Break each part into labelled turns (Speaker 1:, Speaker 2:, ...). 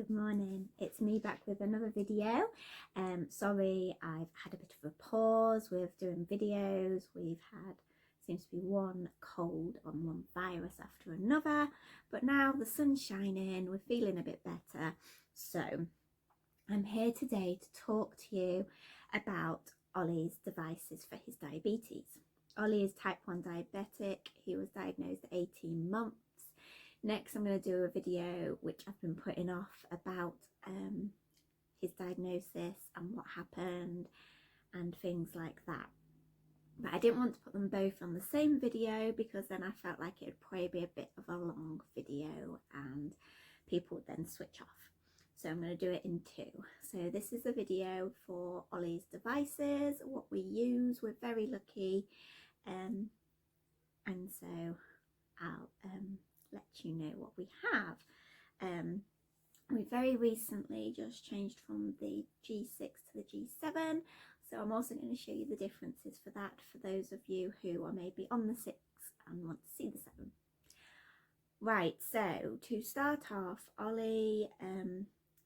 Speaker 1: Good morning, it's me back with another video. Sorry, I've had a bit of a pause with doing videos. We've had, seems to be one cold and one virus after another, but now the sun's shining, we're feeling a bit better. So I'm here today to talk to you about Ollie's devices for his diabetes. Ollie is type 1 diabetic. He was diagnosed at 18 months. Next, I'm going to do a video which I've been putting off about his diagnosis and what happened and things like that. But I didn't want to put them both on the same video because then I felt like it would probably be a bit of a long video and people would then switch off. So I'm going to do it in two. So this is a video for Ollie's devices, what we use. We're very lucky, and so I'll let you know what we have. We very recently just changed from the G6 to the G7, so I'm also going to show you the differences for that for those of you who are maybe on the 6 and want to see the 7. Right, so to start off, Ollie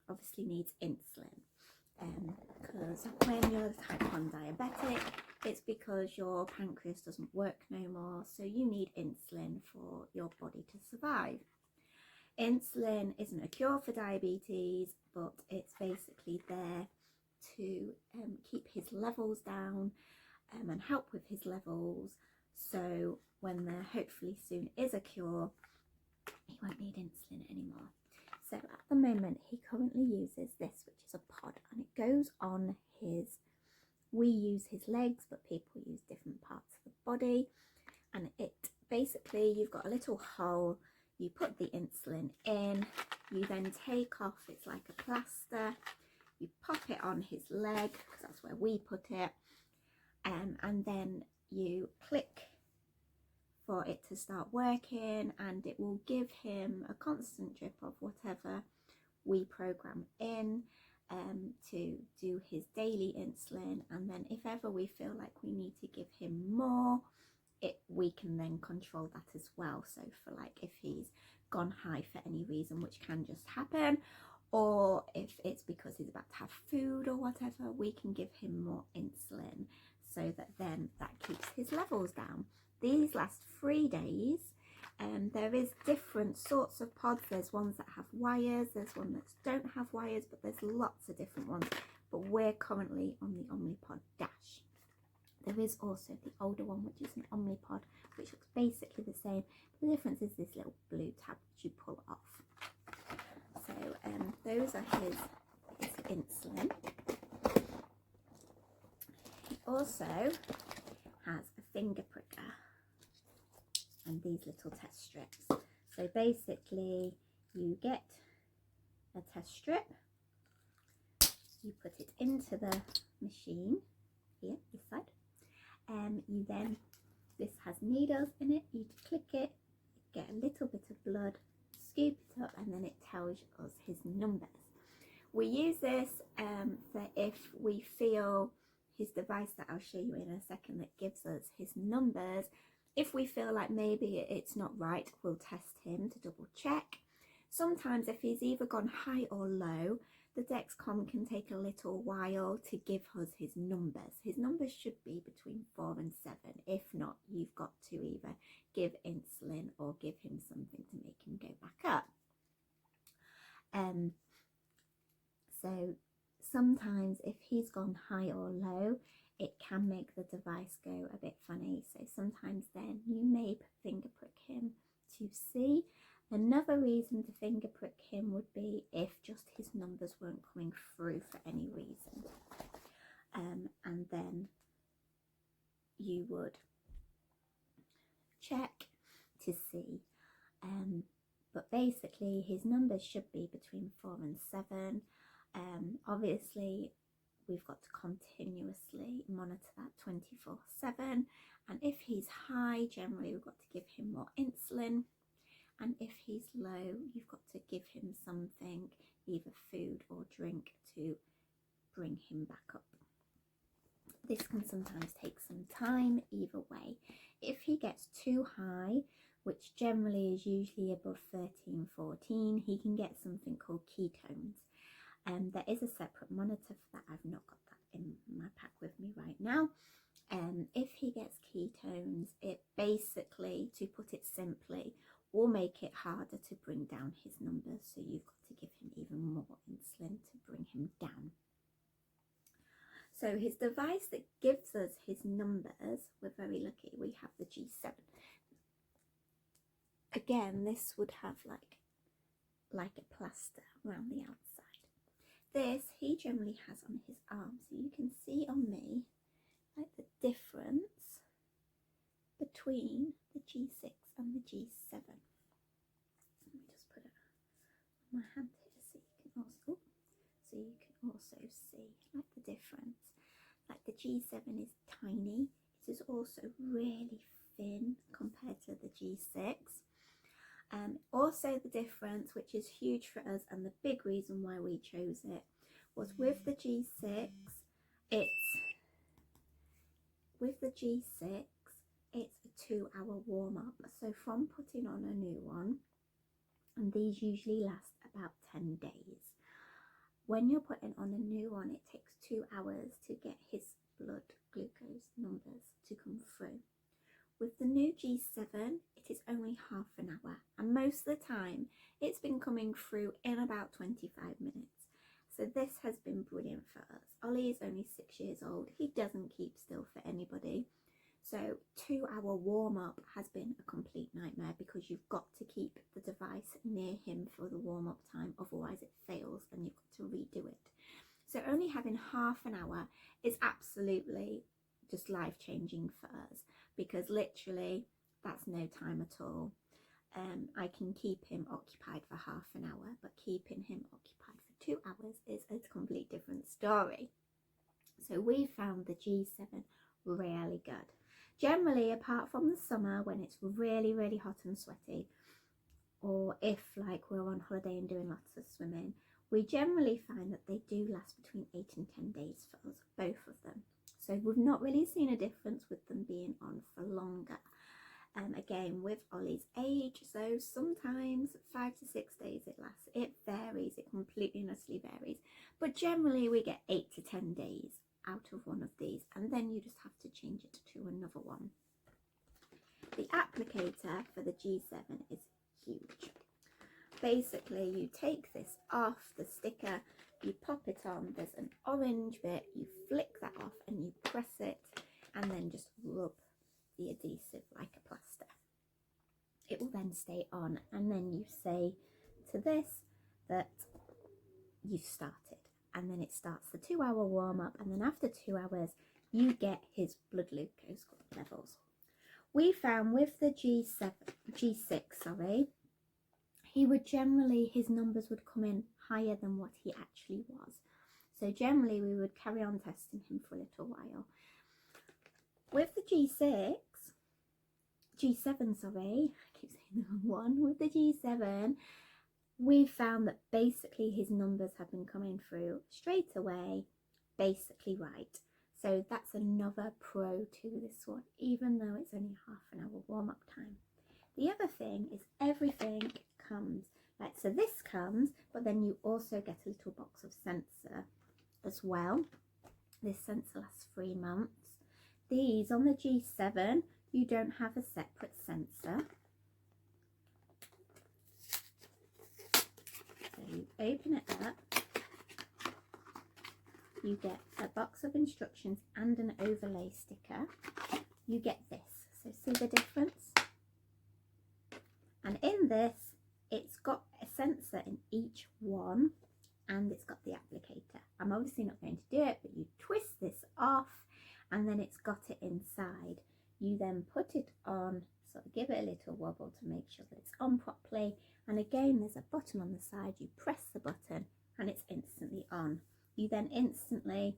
Speaker 1: obviously needs insulin, because when you're type 1 diabetic, it's because your pancreas doesn't work no more, so you need insulin for your body to survive. Insulin isn't a cure for diabetes, but it's basically there to keep his levels down and help with his levels, so when there hopefully soon is a cure, he won't need insulin anymore. So at the moment he currently uses this, which is a pod, and it goes on his, we use his legs, but people use different parts of the body, and it basically, you've got a little hole, you put the insulin in, you then take off, it's like a plaster, you pop it on his leg, because that's where we put it, and then you click for it to start working, and it will give him a constant drip of whatever we program in to do his daily insulin. And then if ever we feel like we need to give him more, we can then control that as well. So for like if he's gone high for any reason, which can just happen, or if it's because he's about to have food or whatever, we can give him more insulin, so that then that keeps his levels down. These last 3 days, and there is different sorts of pods. There's ones that have wires, there's one that don't have wires, but there's lots of different ones. But we're currently on the Omnipod Dash. There is also the older one, which is an Omnipod, which looks basically the same. The difference is this little blue tab which you pull off. So those are his insulin. He also has a finger pricker and these little test strips. So basically you get a test strip, you put it into the machine here, this side, and you then, this has needles in it, you click it, get a little bit of blood, scoop it up, and then it tells us his numbers. We use this for if we feel, his device that I'll show you in a second that gives us his numbers, if we feel like maybe it's not right, we'll test him to double check. Sometimes if he's either gone high or low, the Dexcom can take a little while to give us his numbers. His numbers should be between 4 and 7. If not, you've got to either give insulin or give him something to make him go back up. So sometimes if he's gone high or low, it can make the device go a bit funny. So sometimes then you may finger prick him to see. Another reason to finger prick him would be if just his numbers weren't coming through for any reason. And then you would check to see. But basically his numbers should be between 4 and 7. Obviously we've got to continuously monitor that 24/7, and if he's high, generally we've got to give him more insulin, and if he's low, you've got to give him something, either food or drink, to bring him back up. This can sometimes take some time either way. If he gets too high, which generally is is usually above 13, 14, he can get something called ketones. There is a separate monitor for that. I've not got that in my pack with me right now. If he gets ketones, it basically, to put it simply, will make it harder to bring down his numbers. So you've got to give him even more insulin to bring him down. So his device that gives us his numbers, we're very lucky, we have the G7. Again, this would have like a plaster around the outside. This he generally has on his arm, so you can see on me like the difference between the G6 and the G7. Let me just put it on my hand here so you can also see like the difference. Like the G7 is tiny. It is also really thin compared to the G6. Also the difference, which is huge for us, and the big reason why we chose it, was with the G6, it's a 2-hour warm-up. So from putting on a new one, and these usually last about 10 days. When you're putting on a new one, it takes 2 hours to get his blood glucose numbers to come through. With the new G7, it is only half an hour, and most of the time it's been coming through in about 25 minutes. So this has been brilliant for us. Ollie is only 6 years old. He doesn't keep still for anybody. So 2-hour warm-up has been a complete nightmare, because you've got to keep the device near him for the warm-up time, otherwise it fails and you've got to redo it. So only having half an hour is absolutely just life-changing for us, because literally that's no time at all. I can keep him occupied for half an hour, but keeping him occupied for 2 hours is a complete different story. So we found the G7 really good. Generally, apart from the summer when it's really, really hot and sweaty, or if like we're on holiday and doing lots of swimming, we generally find that they do last between 8 and 10 days for us, both of them. So we've not really seen a difference with them being on for longer. Again, with Ollie's age, so sometimes 5 to 6 days it lasts. It varies, it completely and utterly varies. But generally we get 8 to 10 days out of one of these, and then you just have to change it to another one. The applicator for the G7 is huge. Basically, you take this off the sticker, you pop it on, there's an orange bit, you flick that off and you press it, and then just rub the adhesive like a plaster. It will then stay on, and then you say to this that you've started, and then it starts the 2-hour warm-up, and then after 2 hours you get his blood glucose levels. We found with the G6, he would generally, his numbers would come in higher than what he actually was. So generally we would carry on testing him for a little while. With the G7, I keep saying the wrong one. With the G7, we found that basically his numbers have been coming through straight away, basically right. So that's another pro to this one, even though it's only half an hour warm-up time. The other thing is everything comes, like, so this comes, but then you also get a little box of sensor as well. This sensor lasts 3 months. These on the G7, you don't have a separate sensor. So you open it up, you get a box of instructions and an overlay sticker. You get this, so see the difference? And in this, it's got a sensor in each one, and it's got the applicator. I'm obviously not going to do it, but you twist this off, and then it's got it inside. You then put it on, sort of give it a little wobble to make sure that it's on properly, and again there's a button on the side. You press the button and it's instantly on. You then instantly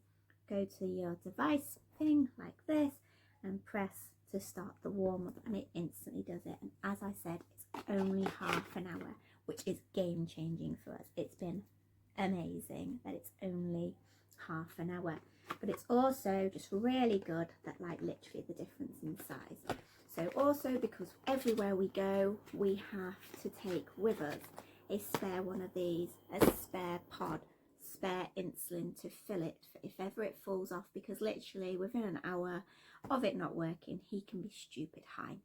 Speaker 1: go to your device thing like this and press to start the warm-up, and it instantly does it. And as I said, it's only half an hour, which is game changing for us. It's been amazing that it's only half an hour, but it's also just really good that like literally the difference in size. So also because everywhere we go we have to take with us a spare one of these, a spare pod, spare insulin to fill it if ever it falls off, because literally within an hour of it not working he can be stupid high.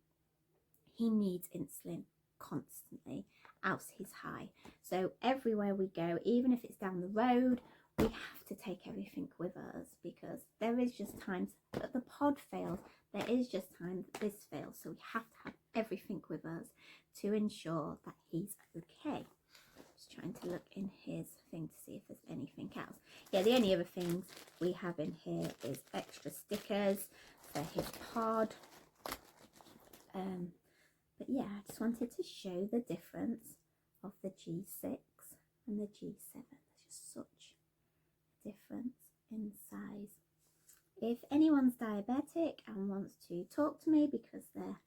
Speaker 1: He needs insulin constantly, else he's high. So everywhere we go, even if it's down the road, we have to take everything with us, because there is just times that the pod fails, there is just times that this fails, so we have to have everything with us to ensure that he's okay. Just trying to look in his thing to see if there's anything else. Yeah, the only other things we have in here is extra stickers for his pod. But yeah, I just wanted to show the difference of the G6 and the G7. There's just such a difference in size. If anyone's diabetic and wants to talk to me because they're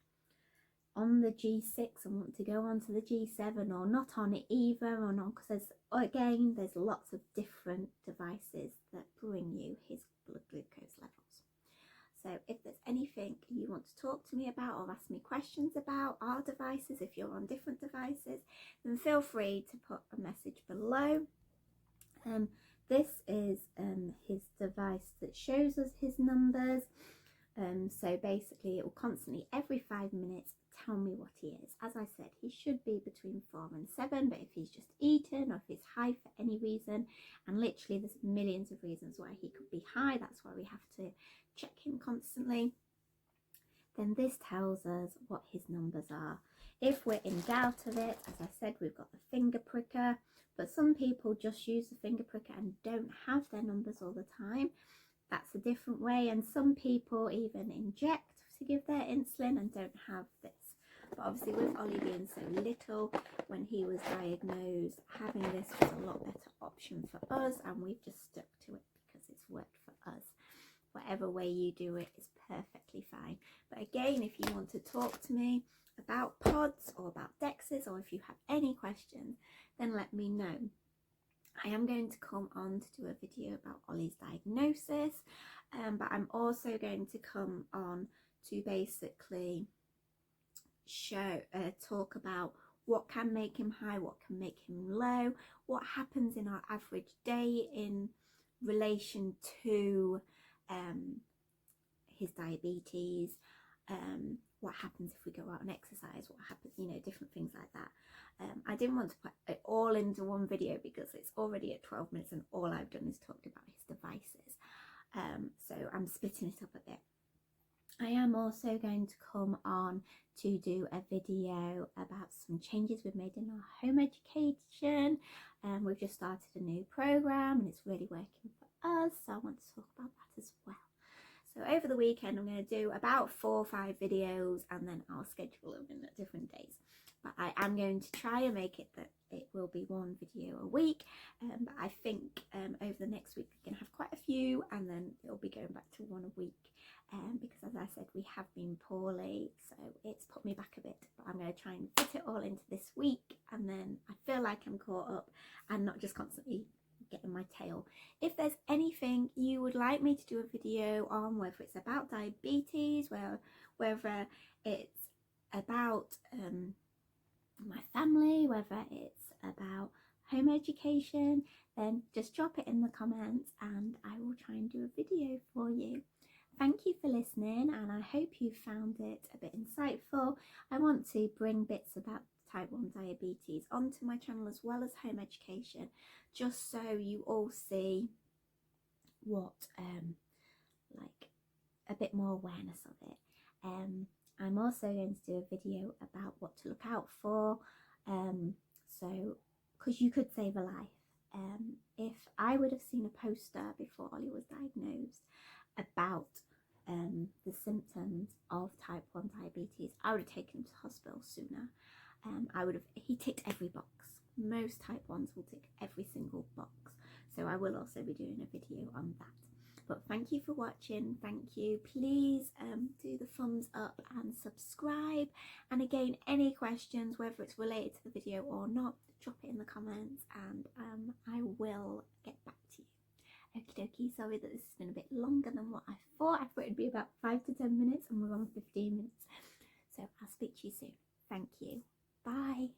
Speaker 1: on the G6 and want to go on to the G7, or not on it either, or not, because there's lots of different devices that bring you his blood glucose levels. So if there's anything you want to talk to me about or ask me questions about our devices, if you're on different devices, then feel free to put a message below. This is his device that shows us his numbers. So basically it will constantly, every 5 minutes, tell me what he is. As I said, he should be between 4 and 7, but if he's just eaten or if he's high for any reason, and literally there's millions of reasons why he could be high, that's why we have to check him constantly, then this tells us what his numbers are. If we're in doubt of it, as I said, we've got the finger pricker, but some people just use the finger pricker and don't have their numbers all the time. That's a different way, and some people even inject to give their insulin and don't have this. But obviously with Ollie being so little, when he was diagnosed, having this was a lot better option for us, and we've just stuck to it because it's worked for us. Whatever way you do it is perfectly fine. But again, if you want to talk to me about pods or about DEXs, or if you have any questions, then let me know. I am going to come on to do a video about Ollie's diagnosis, but I'm also going to come on to basically talk about what can make him high, what can make him low, what happens in our average day in relation to his diabetes, what happens if we go out and exercise, what happens, you know, different things like that. I didn't want to put it all into one video because it's already at 12 minutes and all I've done is talked about his devices. So I'm splitting it up a bit. I am also going to come on to do a video about some changes we've made in our home education. We've just started a new program and it's really working for us, so I want to talk about that as well. So over the weekend I'm going to do about 4 or 5 videos, and then I'll schedule them in at different days. But I am going to try and make it that it will be 1 video a week. But I think over the next week we're going to have quite a few, and then it'll be going back to 1 a week. Because as I said, we have been poorly, so it's put me back a bit. But I'm going to try and fit it all into this week, and then I feel like I'm caught up and not just constantly getting my tail. If there's anything you would like me to do a video on, whether it's about diabetes, whether it's about my family, whether it's about home education, then just drop it in the comments and I will try and do a video for you. Thank you for listening, and I hope you found it a bit insightful. I want to bring bits about type 1 diabetes onto my channel as well as home education, just so you all see what like a bit more awareness of it. I'm also going to do a video about what to look out for, so because you could save a life. If I would have seen a poster before Ollie was diagnosed about the symptoms of type 1 diabetes, I would have taken him to hospital sooner. He ticked every box. Most type 1s will tick every single box, so I will also be doing a video on that. But thank you for watching. Thank you. Please do the thumbs up and subscribe. And again, any questions, whether it's related to the video or not, drop it in the comments and I will get back to you. Okie dokie, sorry that this has been a bit longer than what I thought. I thought it'd be about 5 to 10 minutes and we're on 15 minutes. So I'll speak to you soon. Thank you. Bye.